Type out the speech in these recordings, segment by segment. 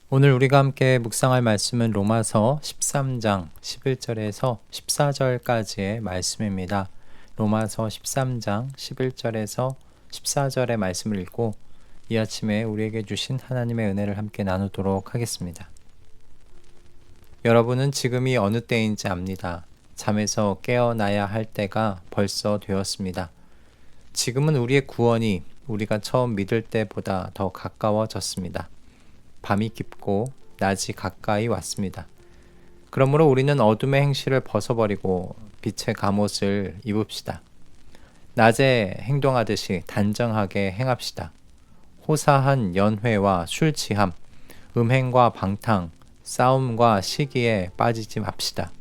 오늘 우리가 함께 묵상할 말씀은 로마서 13장 11절에서 14절까지의 말씀입니다. 로마서 13장 11절에서 14절의 말씀을 읽고 이 아침에 우리에게 주신 하나님의 은혜를 함께 나누도록 하겠습니다. 여러분은 지금이 어느 때인지 압니다. 잠에서 깨어나야 할 때가 벌써 되었습니다. 지금은 우리의 구원이 우리가 처음 믿을 때보다 더 가까워졌습니다. 밤이 깊고 낮이 가까이 왔습니다. 그러므로 우리는 어둠의 행실을 벗어버리고 빛의 갑옷을 입읍시다. 낮에 행동하듯이 단정하게 행합시다. 호사한 연회와 술 취함, 음행과 방탕, 싸움과 시기에 빠지지 맙시다.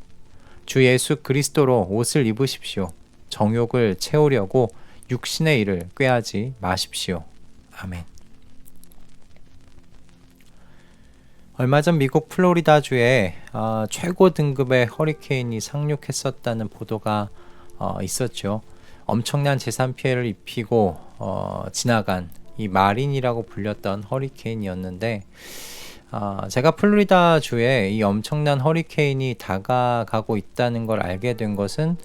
주 예수 그리스도로 옷을 입으십시오. 정욕을 채우려고 육신의 일을 꾀하지 마십시오. 아멘. 얼마 전 미국 플로리다주에 최고 등급의 허리케인이 상륙했었다는 보도가 있었죠. 엄청난 재산 피해를 입히고 지나간 이 마린이라고 불렸던 허리케인이었는데 제가 플로리다주에 이 엄청난 허리케인이 다가가고 있다는 걸 알게 된 것은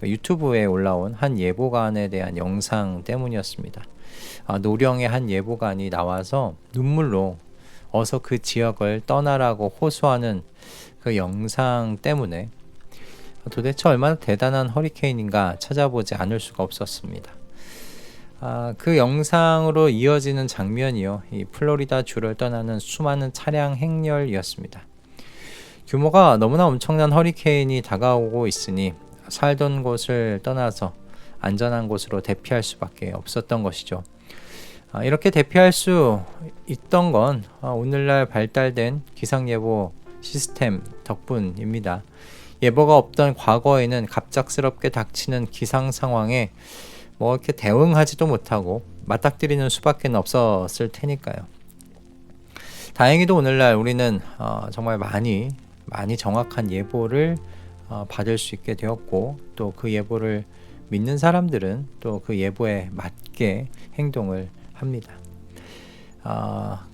유튜브에 올라온 한 예보관에 대한 영상 때문이었습니다. 노령의 한 예보관이 나와서 눈물로 어서 그 지역을 떠나라고 호소하는 그 영상 때문에 도대체 얼마나 대단한 허리케인인가 찾아보지 않을 수가 없었습니다. 그 영상으로 이어지는 장면이요, 이 플로리다 주를 떠나는 수많은 차량 행렬이었습니다. 규모가 너무나 엄청난 허리케인이 다가오고 있으니 살던 곳을 떠나서 안전한 곳으로 대피할 수밖에 없었던 것이죠. 이렇게 대피할 수 있던 건 오늘날 발달된 기상예보 시스템 덕분입니다. 예보가 없던 과거에는 갑작스럽게 닥치는 기상 상황에 이렇게 대응하지도 못하고 맞닥뜨리는 수밖에 없었을 테니까요. 다행히도 오늘날 우리는 정말 많이 정확한 예보를 받을 수 있게 되었고, 또 그 예보를 믿는 사람들은 또 그 예보에 맞게 행동을 합니다.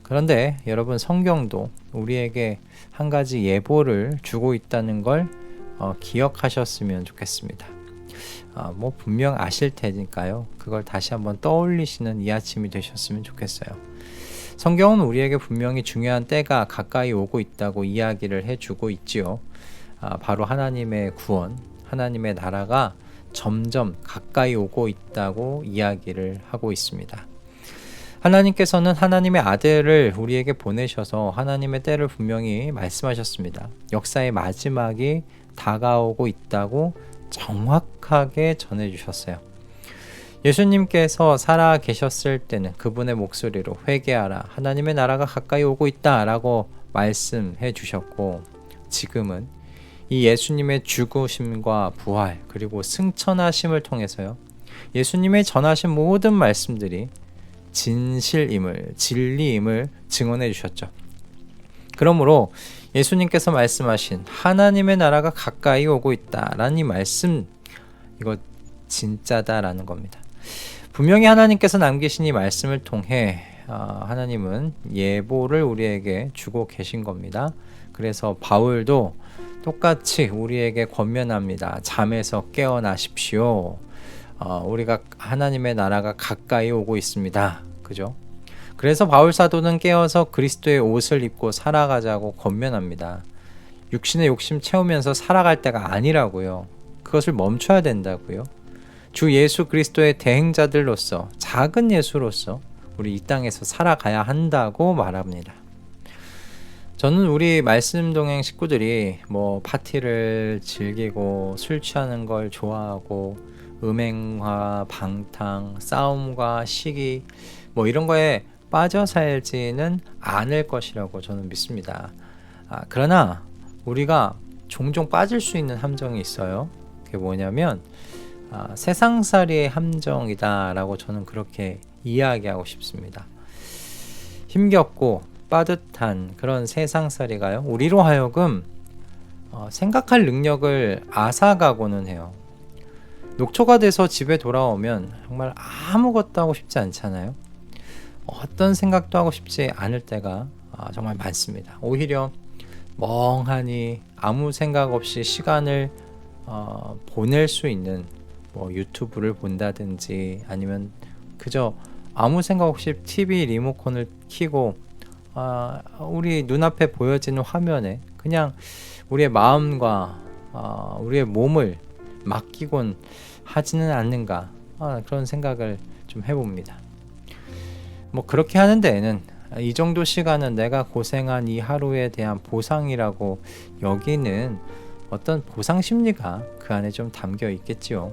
그런데 여러분, 성경도 우리에게 한 가지 예보를 주고 있다는 걸 기억하셨으면 좋겠습니다. 분명 아실 테니까요. 그걸 다시 한번 떠올리시는 이 아침이 되셨으면 좋겠어요. 성경은 우리에게 분명히 중요한 때가 가까이 오고 있다고 이야기를 해주고 있지요. 바로 하나님의 구원, 하나님의 나라가 점점 가까이 오고 있다고 이야기를 하고 있습니다. 하나님께서는 하나님의 아들을 우리에게 보내셔서 하나님의 때를 분명히 말씀하셨습니다. 역사의 마지막이 다가오고 있다고 정확하게 전해주셨어요. 예수님께서 살아 계셨을 때는 그분의 목소리로 회개하라, 하나님의 나라가 가까이 오고 있다 라고 말씀해 주셨고, 지금은 이 예수님의 죽으심과 부활 그리고 승천하심을 통해서요, 예수님의 전하신 모든 말씀들이 진실임을, 진리임을 증언해 주셨죠. 그러므로 예수님께서 말씀하신 하나님의 나라가 가까이 오고 있다라는 이 말씀, 이거 진짜다라는 겁니다. 분명히 하나님께서 남기신 이 말씀을 통해 하나님은 예보를 우리에게 주고 계신 겁니다. 그래서 바울도 똑같이 우리에게 권면합니다. 잠에서 깨어나십시오. 우리가 하나님의 나라가 가까이 오고 있습니다. 그죠? 그래서 바울 사도는 깨어서 그리스도의 옷을 입고 살아가자고 권면합니다. 육신의 욕심 채우면서 살아갈 때가 아니라고요. 그것을 멈춰야 된다고요. 주 예수 그리스도의 대행자들로서, 작은 예수로서 우리 이 땅에서 살아가야 한다고 말합니다. 저는 우리 말씀 동행 식구들이 파티를 즐기고 술 취하는 걸 좋아하고 음행과 방탕, 싸움과 시기 이런 거에 빠져 살지는 않을 것이라고 저는 믿습니다. 그러나 우리가 종종 빠질 수 있는 함정이 있어요. 그게 뭐냐면 세상살이의 함정이다라고 저는 그렇게 이야기하고 싶습니다. 힘겹고 빠듯한 그런 세상살이가요, 우리로 하여금 생각할 능력을 앗아가고는 해요. 녹초가 돼서 집에 돌아오면 정말 아무것도 하고 싶지 않잖아요. 어떤 생각도 하고 싶지 않을 때가 정말 많습니다. 오히려 멍하니 아무 생각 없이 시간을 보낼 수 있는 뭐 유튜브를 본다든지 아니면 그저 아무 생각 없이 TV 리모컨을 켜고 우리 눈앞에 보여지는 화면에 그냥 우리의 마음과 우리의 몸을 맡기곤 하지는 않는가 그런 생각을 좀 해봅니다. 뭐 그렇게 하는 데에는 이 정도 시간은 내가 고생한 이 하루에 대한 보상이라고 여기는 어떤 보상 심리가 그 안에 좀 담겨 있겠지요.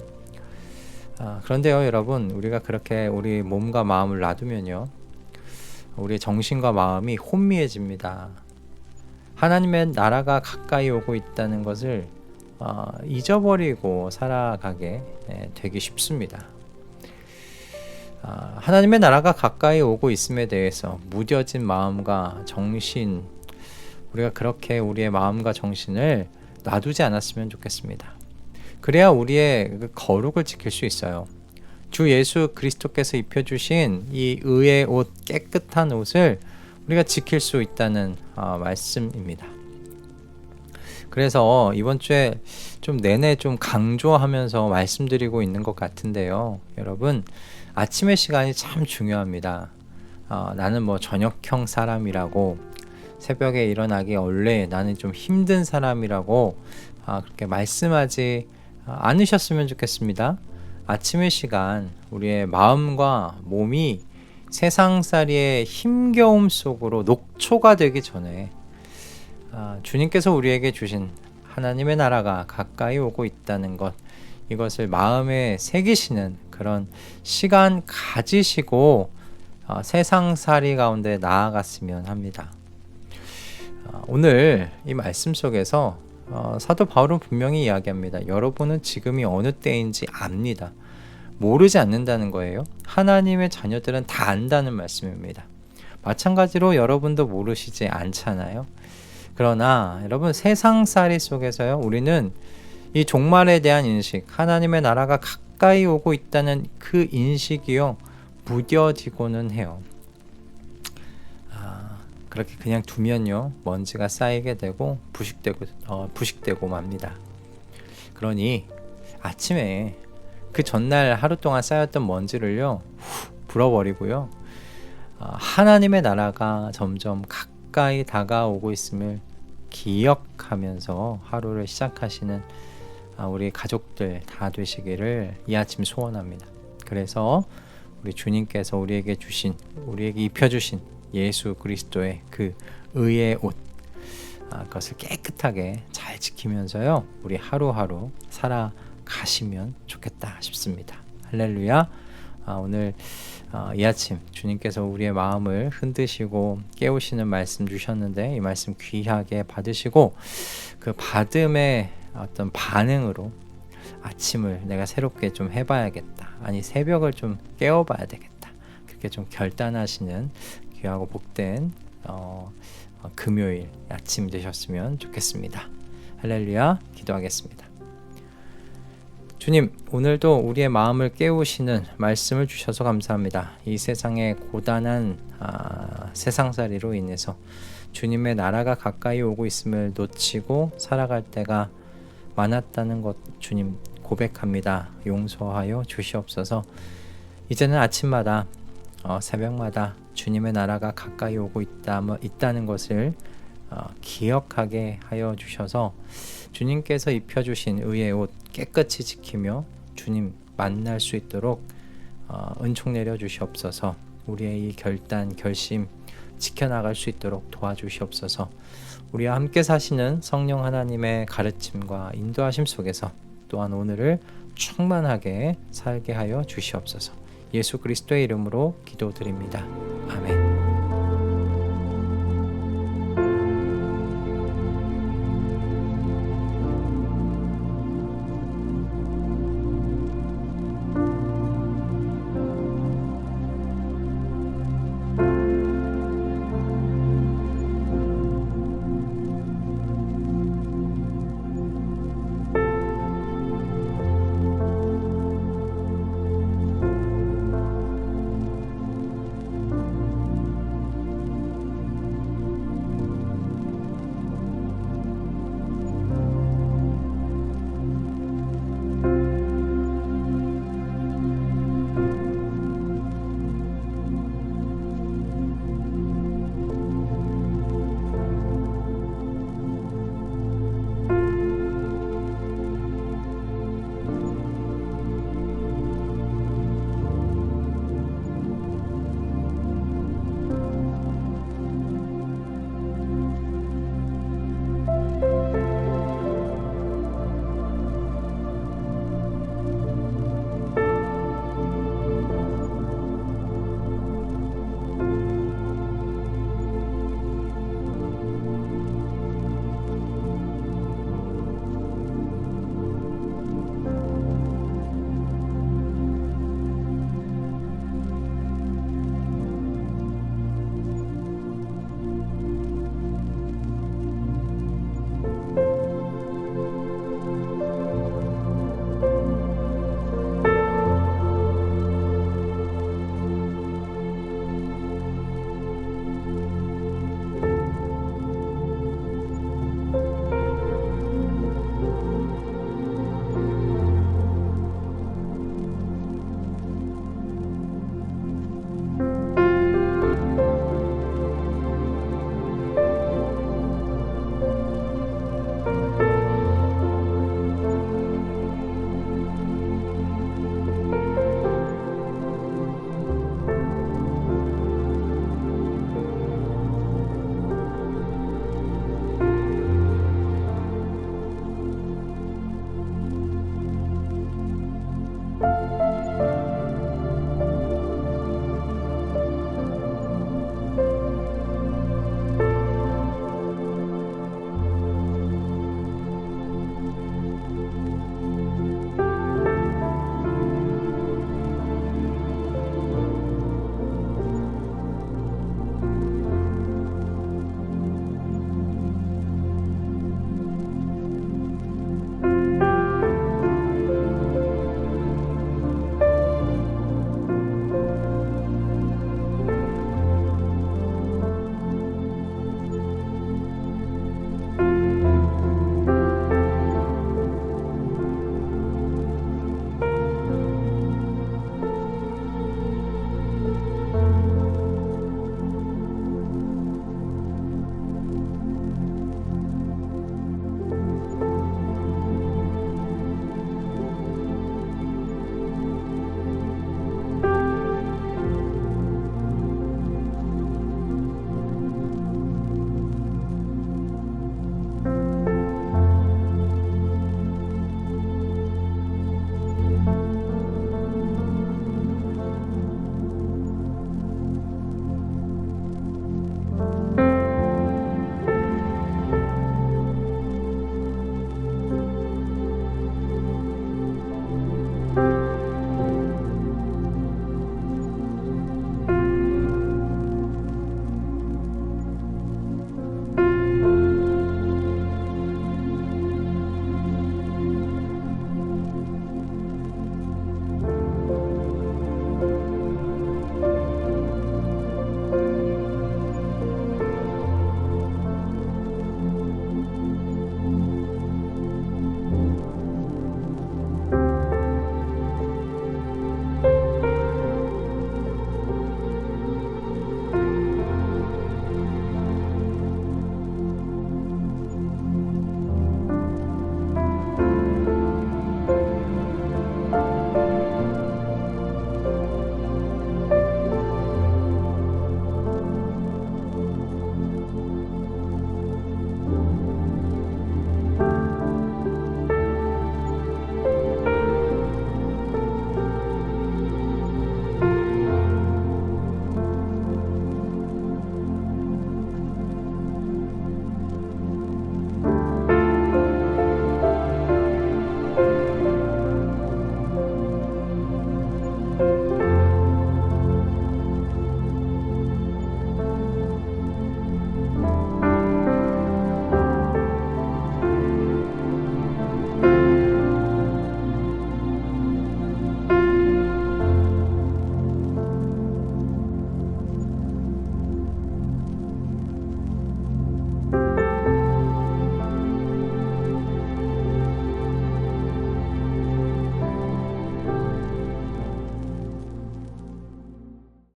그런데요 여러분, 우리가 그렇게 우리 몸과 마음을 놔두면요 우리의 정신과 마음이 혼미해집니다. 하나님의 나라가 가까이 오고 있다는 것을 잊어버리고 살아가게 되기 쉽습니다. 하나님의 나라가 가까이 오고 있음에 대해서 무뎌진 마음과 정신, 우리가 그렇게 우리의 마음과 정신을 놔두지 않았으면 좋겠습니다. 그래야 우리의 그 거룩을 지킬 수 있어요. 주 예수 그리스도께서 입혀주신 이 의의 옷, 깨끗한 옷을 우리가 지킬 수 있다는 말씀입니다. 그래서 이번 주에 좀 내내 좀 강조하면서 말씀드리고 있는 것 같은데요. 여러분, 아침의 시간이 참 중요합니다. 나는 뭐 저녁형 사람이라고, 새벽에 일어나기 원래 나는 좀 힘든 사람이라고 그렇게 말씀하지 않으셨으면 좋겠습니다. 아침의 시간, 우리의 마음과 몸이 세상살이의 힘겨움 속으로 녹초가 되기 전에 주님께서 우리에게 주신 하나님의 나라가 가까이 오고 있다는 것, 이것을 마음에 새기시는 그런 시간 가지시고 세상살이 가운데 나아갔으면 합니다. 오늘 이 말씀 속에서 사도 바울은 분명히 이야기합니다. 여러분은 지금이 어느 때인지 압니다. 모르지 않는다는 거예요. 하나님의 자녀들은 다 안다는 말씀입니다. 마찬가지로 여러분도 모르시지 않잖아요. 그러나 여러분, 세상살이 속에서요 우리는 이 종말에 대한 인식, 하나님의 나라가 가까이 오고 있다는 그 인식이요 무뎌지고는 해요. 그렇게 그냥 두면요 먼지가 쌓이게 되고 부식되고 맙니다. 그러니 아침에 그 전날 하루 동안 쌓였던 먼지를요 불어버리고요 하나님의 나라가 점점 가까이 다가오고 있음을 기억하면서 하루를 시작하시는 우리 가족들 다 되시기를 이 아침 소원합니다. 그래서 우리 주님께서 우리에게 입혀주신 예수 그리스도의 그 의의 옷, 그것을 깨끗하게 잘 지키면서요 우리 하루하루 살아가시면 좋겠다 싶습니다. 할렐루야. 오늘 이 아침 주님께서 우리의 마음을 흔드시고 깨우시는 말씀 주셨는데, 이 말씀 귀하게 받으시고 그 받음의 어떤 반응으로 아침을 내가 새롭게 좀 해봐야겠다, 아니 새벽을 좀 깨워봐야 되겠다, 그렇게 좀 결단하시는 귀하고 복된 금요일 아침 되셨으면 좋겠습니다. 할렐루야. 기도하겠습니다. 주님, 오늘도 우리의 마음을 깨우시는 말씀을 주셔서 감사합니다. 이 세상의 고단한 세상살이로 인해서 주님의 나라가 가까이 오고 있음을 놓치고 살아갈 때가 많았다는 것 주님 고백합니다. 용서하여 주시옵소서. 이제는 아침마다 새벽마다 주님의 나라가 가까이 오고 있다는 것을 기억하게 하여 주셔서 주님께서 입혀주신 의의 옷 깨끗이 지키며 주님 만날 수 있도록 은총 내려 주시옵소서. 우리의 이 결심 지켜나갈 수 있도록 도와주시옵소서. 우리와 함께 사시는 성령 하나님의 가르침과 인도하심 속에서 또한 오늘을 충만하게 살게 하여 주시옵소서. 예수 그리스도의 이름으로 기도드립니다. 아멘.